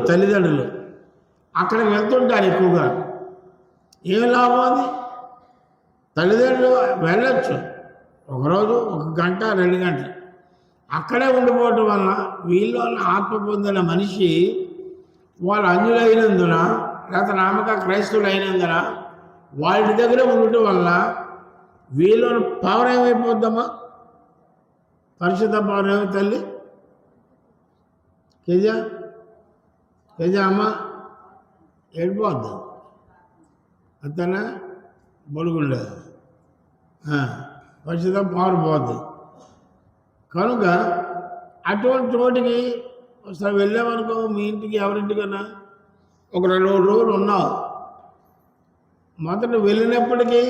తల్లిదండ్రులు అక్కడికి వెళ్తుంటారు ఎక్కువగా. ఏం లాభం అది? తల్లిదండ్రులు వెళ్ళొచ్చు ఒకరోజు 1 గంట 2 గంటలు, అక్కడే ఉండిపోవటం వలన వీళ్ళు ఆత్మ పొందిన మనిషి వాళ్ళు అన్యులైనందున లేకపోతే నామక క్రైస్తవులు అయినందున వాళ్ళ దగ్గర ఉండటం వల్ల వీళ్ళు పవర్ ఏమైపోద్దమ్మా? పరిశుద్ధ పవర్ ఏమో తల్లి కేజా అమ్మ ఏడిపోద్ది అంతేనా? బొడుగుండే పరిశుద్ధ పవర్ పోద్ది. కనుక అటువంటి చోటికి ఒకసారి వెళ్ళామనుకో, మీ ఇంటికి ఎవరింటికన్నా ఒక 2-3 రోజులు ఉన్నావు. మొదట వెళ్ళినప్పటికీ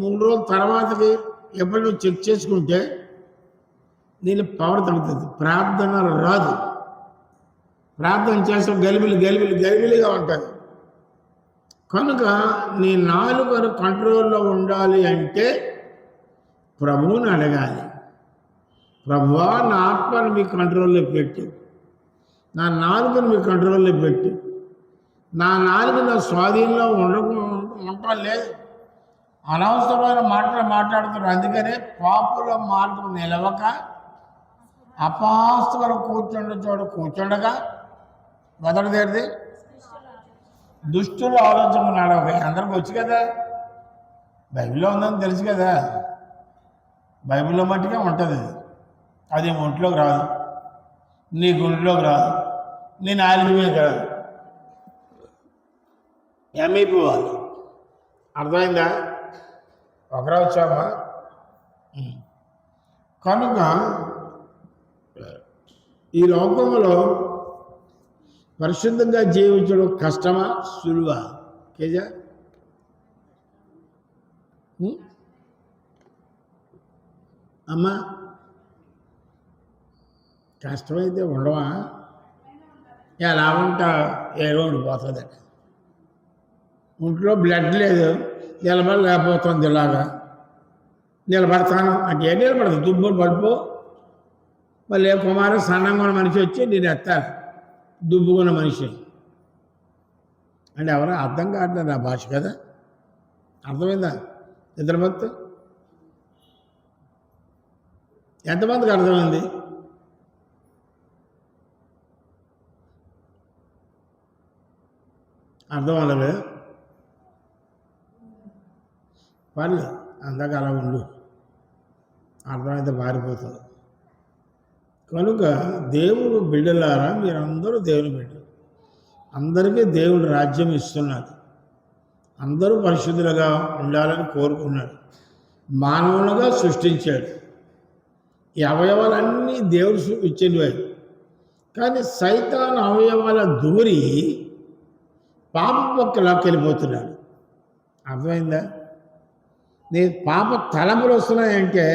3 రోజుల తర్వాతకి ఎప్పుడు నువ్వు చెక్ చేసుకుంటే నేను పవర్ తగ్గుతుంది, ప్రార్థన రాదు. ప్రార్థన చేస్తే గలిబిలిగా ఉంటుంది. కనుక నీ నాలుకను కంట్రోల్లో ఉండాలి అంటే ప్రభువుని అడగాలి. ప్రభువా, నా ఆత్మను మీ కంట్రోల్లో పెట్టు, నా నాలుకను మీ కంట్రోల్లో పెట్టు. నా నాలుగు నా స్వాధీనంలో ఉండటం లేదు, అనవసరమైన మాటలు మాట్లాడుతున్నారు. అందుకనే పాపుల మార్గం నిలవక అపహాస్యులు కూర్చుండగా మొదటిదేది దుష్టుల ఆలోచన నడవక. అందరికి వచ్చు కదా, బైబిల్లో ఉందని తెలుసు కదా. బైబిల్లో మట్టిగా ఉంటుంది, అది ఒంట్లోకి రాదు, నీ గుండెలోకి రాదు, నీ నాలుగు మీద రాదు, ఏమైపోవాలి. అర్థమైందా? ఒకరా వచ్చామా? కనుక ఈ లోకంలో పరిశుద్ధంగా జీవించడం కష్టమా సులువా? కేజా అమ్మా, కష్టమైతే ఉండవా? ఎలా ఉంటా ఏదో ఉండిపోతుంది. ఒంట్లో బ్లడ్ లేదు, నిలబడలేకపోతుంది. ఇలాగా నిలబడతాను అంటే ఏం నిలబడదు, దుబ్బులు పడిపో. మళ్ళీ కుమారు సన్నంగా ఉన్న మనిషి వచ్చి నేను ఎత్తాను, దుబ్బుకున్న మనిషి అంటే ఎవరో అర్థం కావట్లేదు నా భాష కదా. అర్థమైందా? ఇద్దరు ఎంతమందికి అర్థమైంది? అర్థం అవ్వలేదు. పర్లేదు, అందాక అలా ఉండు, అర్థమైతే మారిపోతుంది. కనుక దేవుడు బిడ్డలారా, మీరందరూ దేవుని బిడ్డలు, అందరికీ దేవుడు రాజ్యం ఇస్తున్నాడు. అందరూ పరిశుద్ధులుగా ఉండాలని కోరుకున్నాడు, మానవులుగా సృష్టించాడు. ఈ అవయవాలన్నీ దేవుడు ఇచ్చినవే. కానీ సైతాను అవయవాల దూరి పాప పక్కలోకి వెళ్ళిపోతున్నాడు. అర్థమైందా? నీ పాప తలంపులు వస్తున్నాయంటే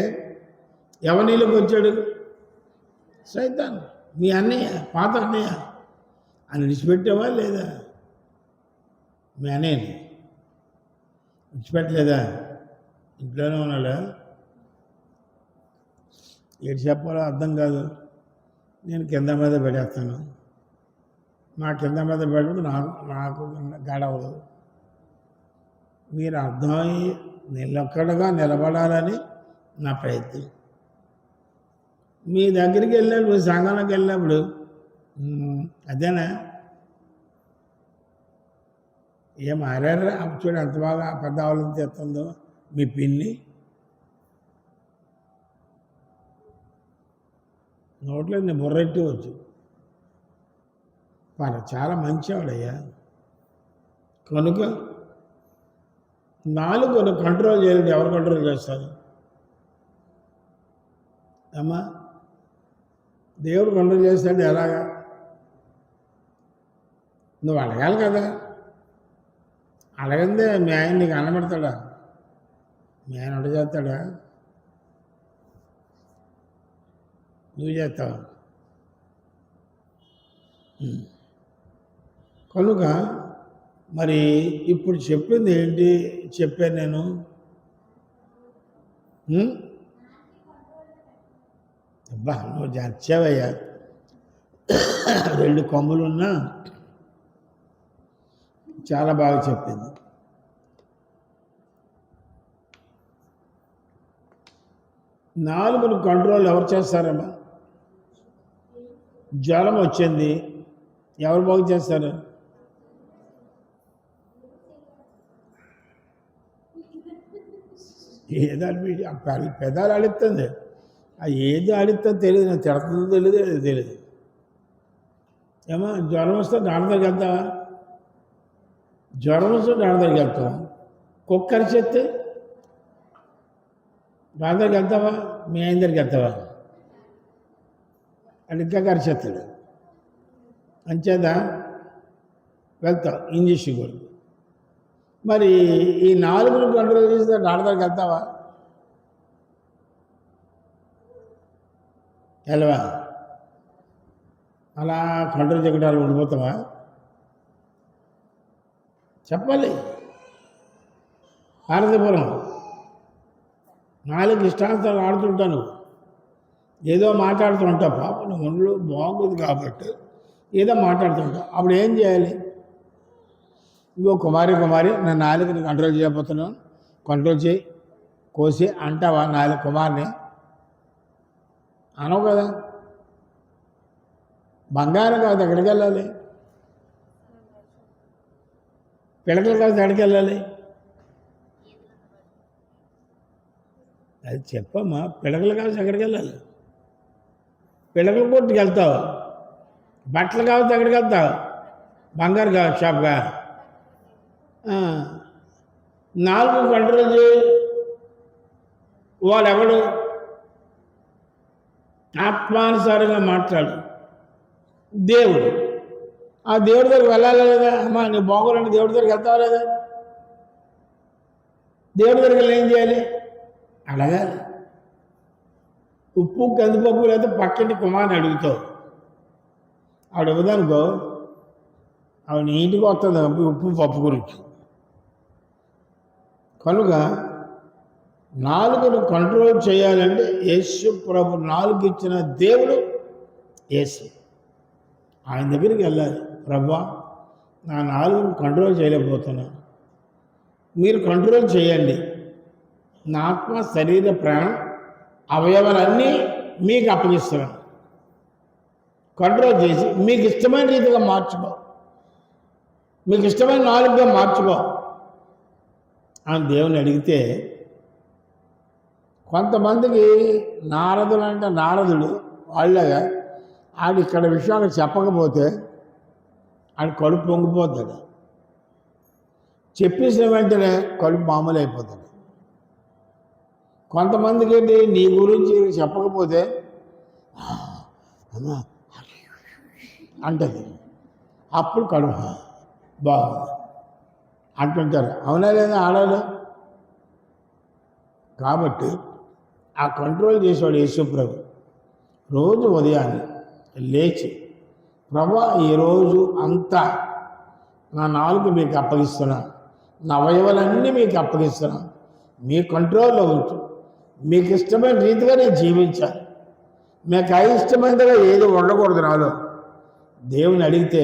ఎవరిలోకి వచ్చాడు? సైతాను. మీ అన్నయ్య, పాత అన్నయ్య అని విడిచిపెట్టావా లేదా? మీ అన్నయ్యని విడిచిపెట్టలేదా? ఇంట్లోనే ఉన్నాడా? ఏడు చెప్పాలో అర్థం కాదు. నేను కింద మీద పెట్టేస్తాను, నా కింద మీద పెట్టడం నాకు గడవదు. మీరు అర్థమయ్యి నిలకడగా నిలబడాలని నా ప్రయత్నం. మీ దగ్గరికి వెళ్ళినప్పుడు, సంఘంలోకి వెళ్ళినప్పుడు అదేనా ఏం మారారా? చూడు ఎంత బాగా పెద్ద ఆవులను తెస్తుందో మీ పిన్ని. నోట్లో నేను బుర్రెట్టవచ్చు. చాలా మంచివాడయ్యా. కనుక నాలుగును కంట్రోల్ చేయాలంటే ఎవరు కంట్రోల్ చేస్తారు అమ్మా? దేవుడు కంట్రోల్ చేస్తాడు. ఎలాగా? నువ్వు అడగాలి కదా. అడగందే మీ ఆయన నీకు అన్నబెడతాడా? మీ ఆయన వంట చేస్తాడా? నువ్వు చేస్తావా? కనుక మరి ఇప్పుడు చెప్పింది ఏంటి చెప్పాను నేను? అబ్బా, నువ్వు చచ్చావయ్యా. 2 కొమ్ములున్నా చాలా బాగా చెప్పింది. నాలుగును కంట్రోల్ ఎవరు చేస్తారమ్మా? జ్వరం వచ్చింది, ఎవరు బాగు చేస్తారు? ఏదో పెదాలు అడుగుతుంది, అది ఏదో అడుగుతుందో తెలియదు, నాకు తిడుతుందో తెలియదు, అది తెలియదు. ఏమో జ్వరం వస్తే డాక్టర్ దగ్గరికి వెళ్తావా? జ్వరం వస్తే డాక్టర్ దగ్గరికి వెళ్తావా? కుక్క అరిచేస్తే డాక్టర్ దగ్గరికి వెళ్తావా? మీ ఆయన దగ్గరికి వెళ్తావా? అని ఇంకా అరిచేస్తాడు, అంచేత వెళ్తావు ఇంజక్షన్ కూడా. మరి ఈ నాలుగును కంట్రోల్ చేస్తే డాక్టర్ దగ్గరికి వెళ్తావా? వెళ్ళవా? అలా కంట్రోల్ చేయకుండా ఉండిపోతావా? చెప్పాలి. భారతపురం నాలుగు ఇష్టాంతాలు ఆడుతుంటాను, ఏదో మాట్లాడుతూ ఉంటావు. పాప నువ్వు ఒంట్లో బాగుంది కాబట్టి ఏదో మాట్లాడుతుంటావు. అప్పుడు ఏం చేయాలి? ఇంకో కుమారి నేను నాలుగుని కంట్రోల్ చేయబోతున్నాను, కంట్రోల్ చేయి, కోసి అంటావా? నాలుగు కుమార్ని అనవు కదా. బంగారం కాదు, ఎక్కడికి వెళ్ళాలి? పిడకలు కాదు, ఎక్కడికి వెళ్ళాలి? అది చెప్పమ్మా. పిడకలు కావచ్చు, ఎక్కడికి వెళ్ళాలి? పిడకలు కొట్టుకు వెళ్తావు. బట్టలు కావచ్చు, ఎక్కడికి వెళ్తావు? బంగారు కావచ్చు షాప్గా. నాలుగు కంట్రోల్ చేయి. వాడెవడు? ఆత్మానుసారంగా మాట్లాడు. దేవుడు. ఆ దేవుడి దగ్గరికి వెళ్ళాలి లేదా? అమ్మా నీ బాగోలంటే దేవుడి దగ్గరికి వెళ్తావా లేదా? దేవుడి దగ్గరికి ఏం చేయాలి? అడగాలి. ఉప్పు కందిపప్పు లేదా పక్కింటి కుమార్ని అడుగుతావు. ఆవిడ ఇవ్వదనుకో, ఆవిడ నీటికి వస్తుంది ఉప్పు పప్పు గురించి. కనుక నాలుగును కంట్రోల్ చేయాలంటే యేసు ప్రభు నాలుగు ఇచ్చిన దేవుడు యేసు. ఆయన దగ్గరికి వెళ్ళాలి. ప్రభువా, నా నాలుగును కంట్రోల్ చేయలేకపోతున్నా, మీరు కంట్రోల్ చేయండి. నా ఆత్మ, శరీర, ప్రాణం, అవయవాలన్నీ మీకు అప్పగిస్తున్నాను. కంట్రోల్ చేసి మీకు ఇష్టమైన రీతిగా మార్చుకో, మీకు ఇష్టమైన నాలుగుగా మార్చుకో అని దేవుని అడిగితే, కొంతమందికి నారదులు అంటే నారదుడు వాళ్ళగా ఆడు ఇక్కడ విషయాలు చెప్పకపోతే ఆడు కడుపు పొంగిపోతాడు, చెప్పేసిన వెంటనే కడుపు మామూలు అయిపోతాడు. కొంతమందికి ఏంటి, నీ గురించి చెప్పకపోతే అంటది, అప్పుడు కడుపు బాగుంది అంటుంటారు. అవునా లేదా ఆడాలి? కాబట్టి ఆ కంట్రోల్ చేసేవాడు యేసుప్రభు. రోజు ఉదయాన్నే లేచి, ప్రభా ఈరోజు అంతా నా నాలుగు మీకు అప్పగిస్తున్నాను, నా అవయవాలన్నీ మీకు అప్పగిస్తున్నాను, మీ కంట్రోల్లో ఉంచు, మీకు ఇష్టమైన రీతిగా నేను జీవించాలి, మీకు అయిష్టమైనదిగా ఏది ఉండకూడదు నాలో. దేవుని అడిగితే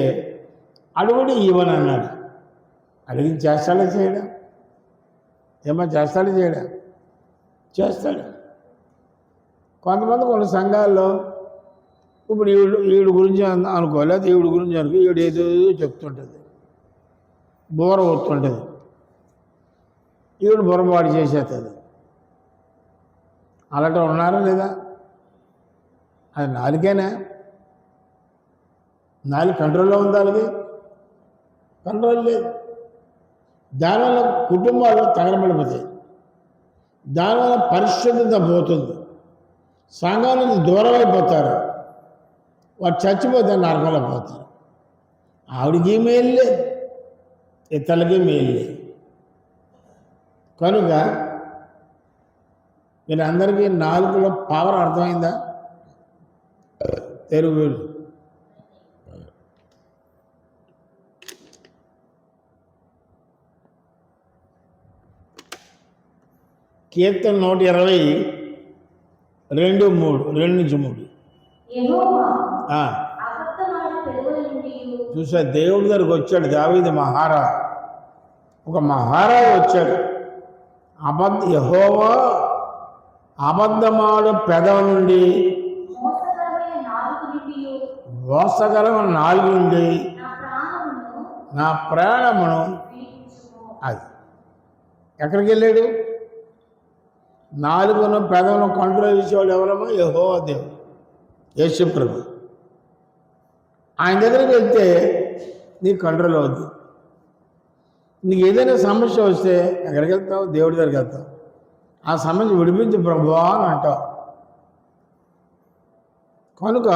అడుగుడు ఇవ్వను అన్నాడు. అడిగి చేస్తాడా చేయడా? ఏమో చేస్తాడా చేయడా? చేస్తాడు. కొంతమంది కొన్ని సంఘాల్లో ఇప్పుడు ఈవిడ గురించి అనుకోవాలి, లేదా ఈవిడ గురించి అనుకో, ఈవిడ ఏదో చెప్తుంటుంది, బోర కొడుతుంటుంది, ఈవిడ బుర్రపాటు చేసేస్తుంది. అలాంటి ఉన్నారా లేదా? అది నాలుగేనా? నాలుగు కంట్రోల్లో ఉందా? అది కంట్రోల్ లేదు. దానివల్ల కుటుంబాలు తగలబడిపోతాయి, దానివల్ల పరిశుద్ధత పోతుంది, సంఘం నుంచి దూరం అయిపోతారు, వాడు చచ్చిపోతే నరకంలో పోతారు. ఆవిడికి మేలు లేదు, ఇతరులకి మేలు లేదు. కనుక మీరు అందరికీ నాలుగులో పవర్ అర్థమైందా? తెలుగు కీర్తన 120 2:3 చూసా. దేవుడి దగ్గరికి వచ్చాడు దావీదు మహారాజు. ఒక మహారాజు వచ్చాడు. యెహోవా అబద్ధమాడు పెదవి నుండి, మోసకరమైన నాలుగు నుండి నా ప్రాణమును. అది ఎక్కడికి వెళ్ళాడు? నాలుగును పెదవులను కంట్రోల్ చేసేవాడు ఎవరమ్మా? యెహోవా దేవుడు, యేసు ప్రభు. ఆయన దగ్గరికి వెళ్తే నీకు కంట్రోల్ అవుద్ది. నీకు ఏదైనా సమస్య వస్తే ఎక్కడికి వెళ్తావు? దేవుడి దగ్గరికి వెళ్తావు. ఆ సమస్య విడిపించి ప్రభువా అని అంటావు. కనుక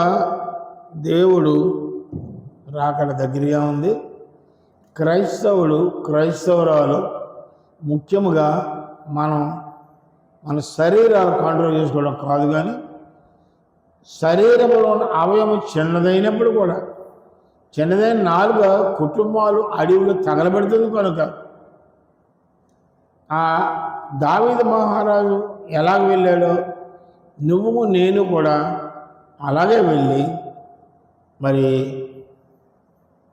దేవుడు రాకడ దగ్గరగా ఉంది. క్రైస్తవురాలు ముఖ్యముగా మన శరీరాలు కంట్రోల్ చేసుకోవడం కాదు, కానీ శరీరంలో ఉన్న అవయవం చిన్నదైనప్పుడు కూడా, చిన్నదైన నాలుగు కుటుంబాలు అడవిలో తగలబెడుతుంది. కనుక ఆ దావీదు మహారాజు ఎలాగ వెళ్ళాడో నువ్వు నేను కూడా అలాగే వెళ్ళి మరి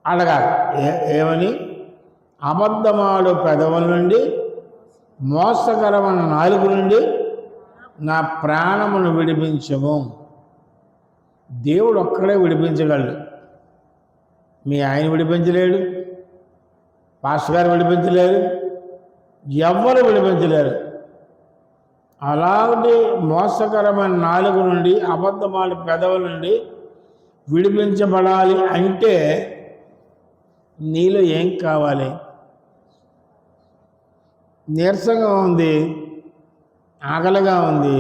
అడగాలి. ఏమని? అబద్ధమాడు పెదవుల నుండి, మోసకరమైన నాలుగు నుండి నా ప్రాణమును విడిపించము. దేవుడు ఒక్కడే విడిపించగలడు. మీ ఆయన విడిపించలేడు, పాస్టర్ గారు విడిపించలేరు, ఎవ్వరు విడిపించలేరు. అలాంటి మోసకరమైన నాలుగు నుండి, అబద్ధమాడు పెదవుల నుండి విడిపించబడాలి అంటే నీలో ఏం కావాలి? నీరసంగా ఉంది, ఆకలిగా ఉంది.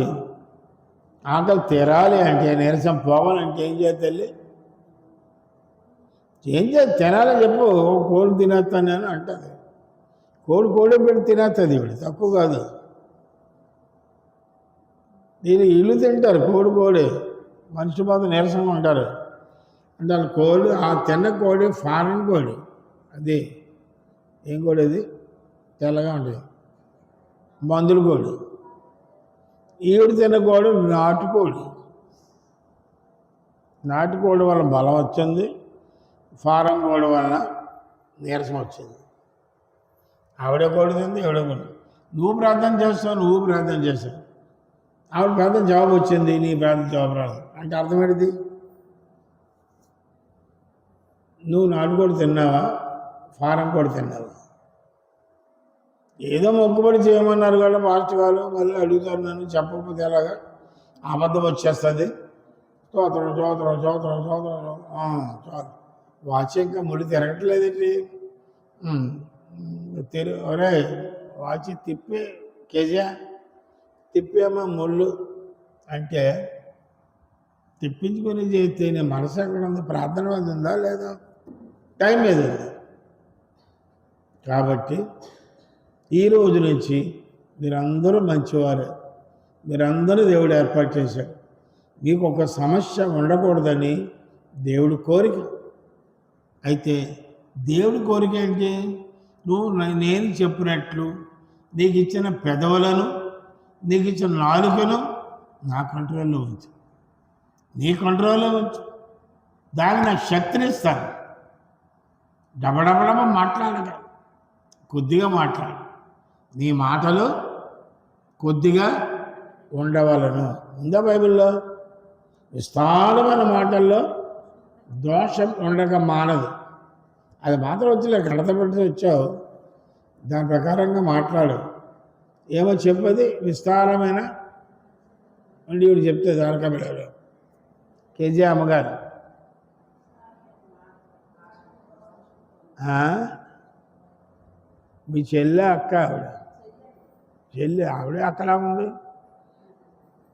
ఆకలి తీరాలి అంటే, నీరసం పోవాలంటే ఏం చేయాలి తల్లి? ఏం చేయాలి? తినాలని చెప్పు. కోడి తినేస్తాను నేను అంటుంది. కోడి పెట్టి తినేస్తుంది. ఇవి తక్కువ కాదు. దీని ఇల్లు తింటారు. కోడి మనిషి మాత్రం నీరసంగా ఉంటారు. అంటే వాళ్ళ కోడి, ఆ తిన్న కోడి ఫారెన్ కోడి. అది ఏం కోడి? అది తెల్లగా ఉంటుంది, మందుల కోడి. ఈవిడ తిన్న కోడి నాటుకోడి. నాటుకోడి వల్ల బలం వచ్చింది, ఫారం కోడి వల్ల నీరసం వచ్చింది. ఆవిడే కోడి తింది, ఎవడే కోడి. నువ్వు ప్రార్థన చేస్తావు. ఆవిడ ప్రార్థన జవాబు వచ్చింది, నీ ప్రార్థన జవాబు రాదు అంటే అర్థమేంటిది? నువ్వు నాటుకోడి తిన్నావా, ఫారం కోడి తిన్నావా? ఏదో మొక్కుబడి చేయమన్నారు కదా పాస్టర్ గారు, మళ్ళీ అడుగుతారు నన్ను. చెప్పకపోతే ఎలాగా? అబద్ధం వచ్చేస్తుంది. స్తోత్రం. వాచ్ ఇంకా ముడి తిరగట్లేదండి. ఒరే వాచి తిప్పేమా ముళ్ళు అంటే తిప్పించుకొని చేస్తే నీ మనసు ఎక్కడ ఉంది? ప్రార్థన మీద ఉందా లేదా? టైం మీద ఉంది. కాబట్టి ఈ రోజు నుంచి మీరందరూ మంచివారే. మీరందరూ దేవుడు ఏర్పాటు చేశాడు. మీకు ఒక సమస్య ఉండకూడదని దేవుడి కోరిక. అయితే దేవుడి కోరిక ఏంటి? నువ్వు నేను చెప్పినట్లు నీకు ఇచ్చిన పెదవులను, నీకు ఇచ్చిన నాలుకను నా కంట్రోల్లో ఉంచు. నీ కంట్రోల్లో ఉంచు. దానికి నాకు శక్తిని ఇస్తాను. డబడబడమ మాట్లాడక, కొద్దిగా మాట్లాడు. నీ మాటలు కొద్దిగా ఉండవలను. ఉందా బైబిల్లో? విస్తారమైన మాటల్లో దోషం ఉండక మానదు. అది మాత్రం వచ్చి కడత పెట్టి వచ్చావు, దాని ప్రకారంగా మాట్లాడు. ఏమో చెప్పది విస్తారమైన అంటే ఇవి చెప్తే దానికబిడారు కేజీ అమ్మగారు. మీ చెల్లె అక్క, ఆవిడే అక్కలా ఉంది.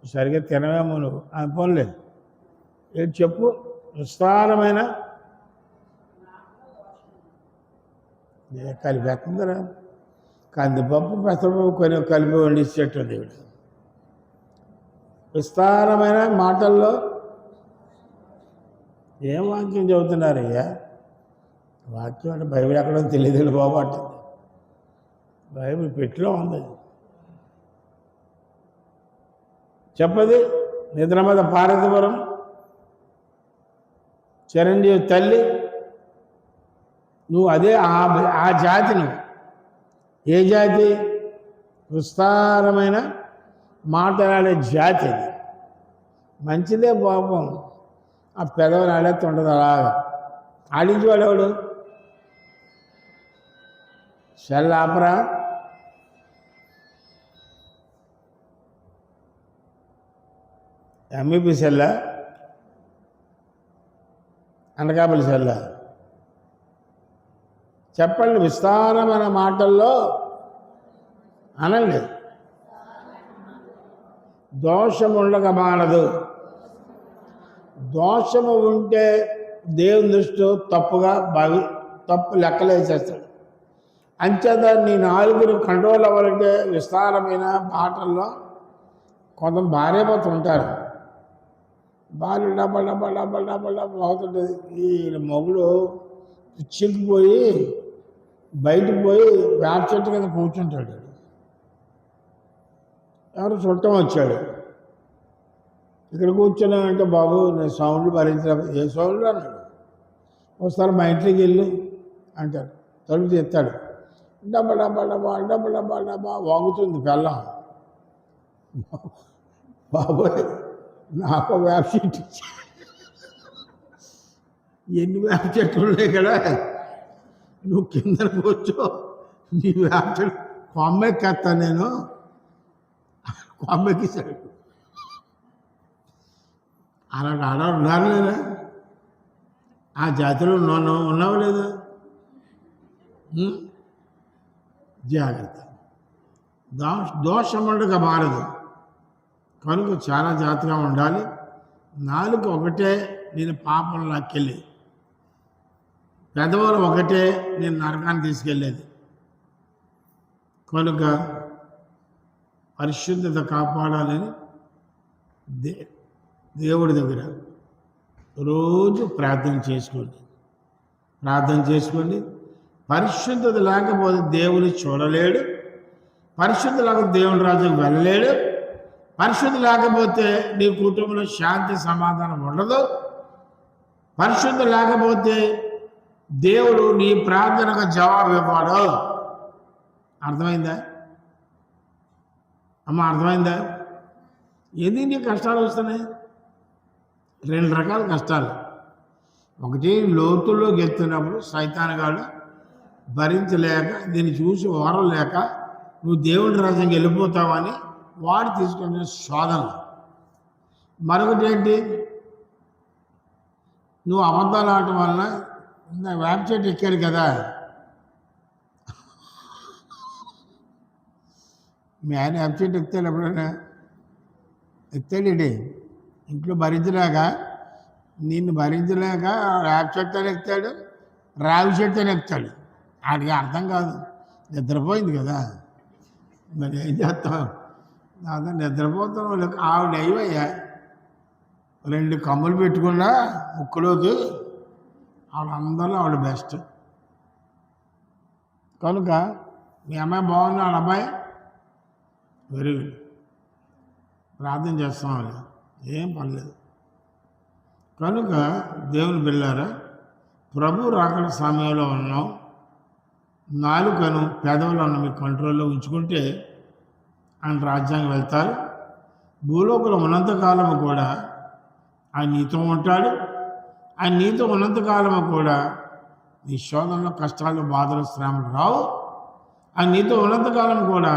సరిగ్గా తినవేమో నువ్వు. పోన్లే, ఏంటి చెప్పు. విస్తారమైన కలిపేస్తుందిరా. కందిపప్పు పెసరపప్పు కొన్ని కలిపి వండిచ్చేట్టు దేవుడు. విస్తారమైన మాటల్లో ఏం వాక్యం చెబుతున్నారయ్యా? వాక్యం అంటే బైబిల్ ఎక్కడో తెలియదు బాబు అంటుంది. బైబిల్ పెట్టిలో ఉంది. చెప్పది నిద్ర మీద పార్వతీపురం చిరంజీవి తల్లి. నువ్వు అదే ఆ జాతి. నువ్వు ఏ జాతి? విస్తారమైన మాట్లాడే జాతి అది. మంచిదే పాపం, ఆ పెదవులు ఆడేస్తుంటుంది అలాగా. ఆడించేవాడు ఎవడు? సెల్ ఆపరా. ఎంఈపీ సెల్లా, అనకాపల్లి సెల్లా? చెప్పండి. విస్తారమైన మాటల్లో అనండి. దోషము ఉండక మానదు. దోషము ఉంటే దేవుని దృష్టిలో తప్పు లెక్కలేసేస్తాడు. అంచేత నీ నాలుగురు కంట్రోల్ అవ్వాలంటే విస్తారమైన మాటల్లో కొంత భార్యపోతూ ఉంటారు. భార్య డబ్బా అవుతుంటుంది. ఈ మొగుడు చిక్కిపోయి బయటకు పోయి వేప చెట్టు కింద కూర్చుంటాడు. ఎవరు చుట్టం వచ్చాడు, ఇక్కడ కూర్చున్నామంటే బాబు నేను సౌండ్లు భరించలే. ఏ సౌండ్లు అన్నాడు. ఒకసారి మా ఇంట్లోకి వెళ్ళు అంటాడు. తలుపు తీస్తాడు. డబ్బా వాగుతుంది పెళ్ళం. బాబోయ్ నాకు వేప చెట్టు ఎన్ని వేప చెట్లు ఉన్నాయి కదా, నువ్వు కింద కూర్చో, నీ వేప చెట్టు కొమ్మెక్కేస్తా నేను. కొమ్మెక్కిస్తాడు. అలాంటి ఆడవాళ్ళు ఉన్నారు లేదా? ఆ జాతిలో ఉన్నావు లేదా? జాగ్రత్త. దోషం ఉండక మారదు కనుక చాలా జాగ్రత్తగా ఉండాలి. నాలుగు ఒకటే నేను పాపం లాక్కెళ్ళేది, పెదవులు ఒకటే నేను నరకాన్ని తీసుకెళ్ళేది. కనుక పరిశుద్ధత కాపాడాలని దేవుడి దగ్గర రోజు ప్రార్థన చేసుకోండి. పరిశుద్ధత లేకపోతే దేవుని చూడలేడు. పరిశుద్ధత లేకపోతే దేవుని రాజ్యం వెళ్ళలేడు. పరిశుద్ధత లేకపోతే నీ కుటుంబంలో శాంతి సమాధానం ఉండదు. పరిశుద్ధత లేకపోతే దేవుడు నీ ప్రార్థనకు జవాబు ఇవ్వడు. అర్థమైందా అమ్మ? అర్థమైందా? ఎందుకు నీ కష్టాలు వస్తున్నాయి? రెండు రకాల కష్టాలు. ఒకటి, లోతుల్లోకి వెళ్తున్నప్పుడు సైతానుగాడు భరించలేక దీన్ని చూసి ఓరలేక నువ్వు దేవుడి రాజ్యంకి వెళ్ళిపోతావని వాడు తీసుకునే శోధన. మరొకటి ఏంటి, నువ్వు అబద్ధాలు ఆడటం వలన వేప చెట్టు ఎక్కాడు కదా, మీ ఆయన వేప చెట్టు ఎక్కుతాడు ఎప్పుడైనా? ఎక్కుతాడేంటి? ఇంట్లో భరించలేక, నిన్ను భరించలేక వేప చెట్టు అని ఎక్కుతాడు, రావి చెట్టు అని ఎక్కుతాడు. వాడికి అర్థం కాదు, నిద్రపోయింది కదా, మరి ఏం చేస్తాం? అదే నిద్రపోతాం. వాళ్ళకి ఆవిడ అయ్యా 2 కమ్ములు పెట్టుకున్నా ముక్కులోకి, ఆవిడందరూ ఆవిడ బెస్ట్. కనుక మీ అమ్మాయి బాగుంది, వాళ్ళ అబ్బాయి వెరీ గుడ్, ప్రార్థన చేస్తాం, వాళ్ళు ఏం పర్లేదు. కనుక దేవుని బిడ్డలారా, ప్రభు రాకడ సమయంలో ఉన్నాం. నాలుకను పెదవులను మీ కంట్రోల్లో ఉంచుకుంటే ఆయన రాజ్యానికి వెళ్తారు. భూలోకంలో ఉన్నంతకాలము కూడా ఆయన నీతో ఉంటాడు. ఆయన నీతో ఉన్నంతకాలము కూడా నీ శోధనలో కష్టాలు, బాధలు, శ్రమలు రావు. ఆయన నీతో ఉన్నంతకాలం కూడా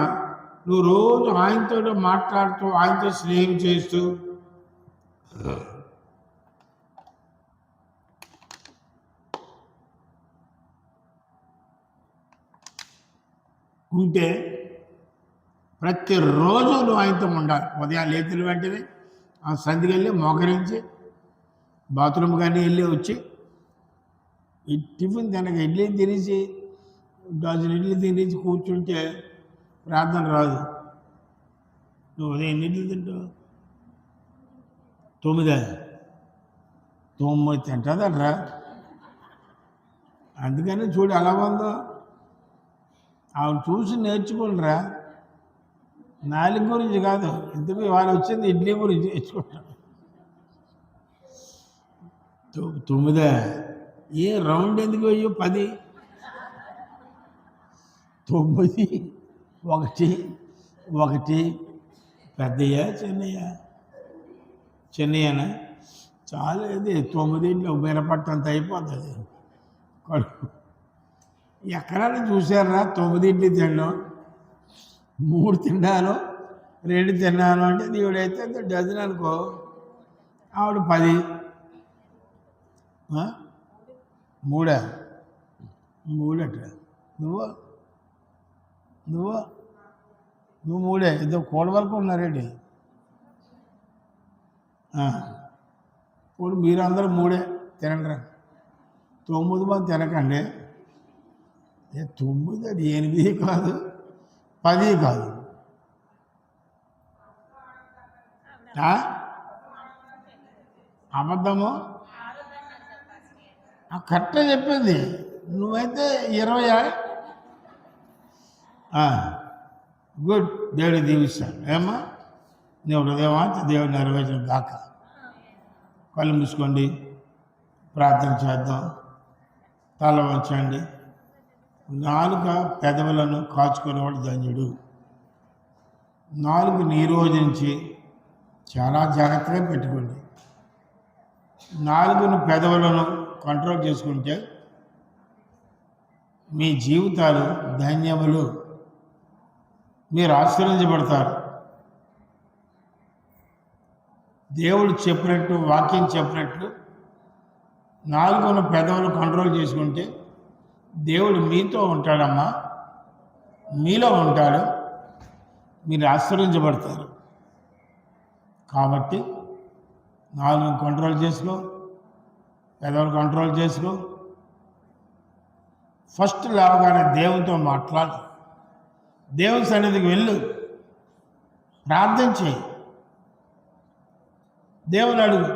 నువ్వు రోజు ఆయనతో మాట్లాడుతూ, ఆయనతో స్నేహం చేస్తూ ఉంటే ప్రతిరోజు నువ్వు ఆయనతో ఉండాలి. ఉదయం లేచిన వెంటనే ఆ సంధికి వెళ్ళి మోకరించి బాత్రూమ్ కానీ వెళ్ళి వచ్చి ఈ టిఫిన్ తినక ఇడ్లీ తినేసి డజన్ ఇడ్లీ తినేసి కూర్చుంటే ప్రార్థన రాదు. నువ్వు ఉదయం ఎన్ని ఇడ్లీ తింటావు? 9 తింటుందట్రా. అందుకని చూడు ఎలా ఉందో, ఆవిడ చూసి నేర్చుకుంటారా. నాలుగు గురించి కాదు, ఎందుకు వాళ్ళు వచ్చింది ఇడ్లీ గురించి నేర్చుకుంటారు. 9 ఏ రౌండ్ ఎందుకు అయ్యో 10 9 1 1 పెద్దయ్య చిన్నయ్యనా చాలా ఇది 9 మినపట్టంత అయిపోతుంది కడుపు. ఎక్కడైనా చూసారా 9 తినడం, 3 తిన్నాను 2 తిన్నాను అంటే నీవుడైతే డజన్ అనుకో, ఆవిడ 10. 3 3 నువ్వు 3 ఇద్దరు కోడి వరకు ఉన్నారేంటి? ఇప్పుడు మీరందరూ 3 తినండి. 9 మంది తినకండి. 9 అది 8 కాదు 10 కాదు. అబద్ధము కరెక్ట్గా చెప్పింది. నువ్వైతే 20. గుడ్, దేవుడు దీవిస్తాడు. ఏమ్మా నీ హృదయవాంఛ దేవుడు నెరవేర్చిన దాకా. కళ్ళు మూసుకోండి, ప్రార్థన చేద్దాం. తల వంచండి. 4 పెదవులను కాచుకునేవాడు ధన్యుడు. 4 నిరోధించి చాలా జాగ్రత్తగా పెట్టుకోండి. 4 పెదవులను కంట్రోల్ చేసుకుంటే మీ జీవితాలు ధన్యములు. మీరు ఆశీర్వదించబడతారు. దేవుడు చెప్పినట్టు, వాక్యం చెప్పినట్లు 4 పెదవులు కంట్రోల్ చేసుకుంటే దేవుడు మీతో ఉంటాడమ్మా, మీలో ఉంటాడు. మీరు ఆశీర్వదించబడతారు. కాబట్టి 4 కంట్రోల్ చేసుకో, పెదవులు కంట్రోల్ చేసుకో. ఫస్ట్ లేవగానే దేవునితో మాట్లాడు. దేవుని సన్నిధికి వెళ్ళు, ప్రార్థన చేయి, దేవుని అడుగు.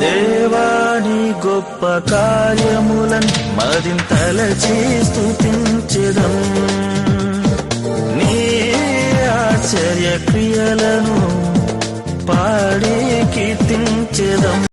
దేవాని గొప్ప కార్యములను మదింతలచి స్తుతించెదం, నీ ఆశ్చర్య క్రియలను పాడి కీర్తించెదం.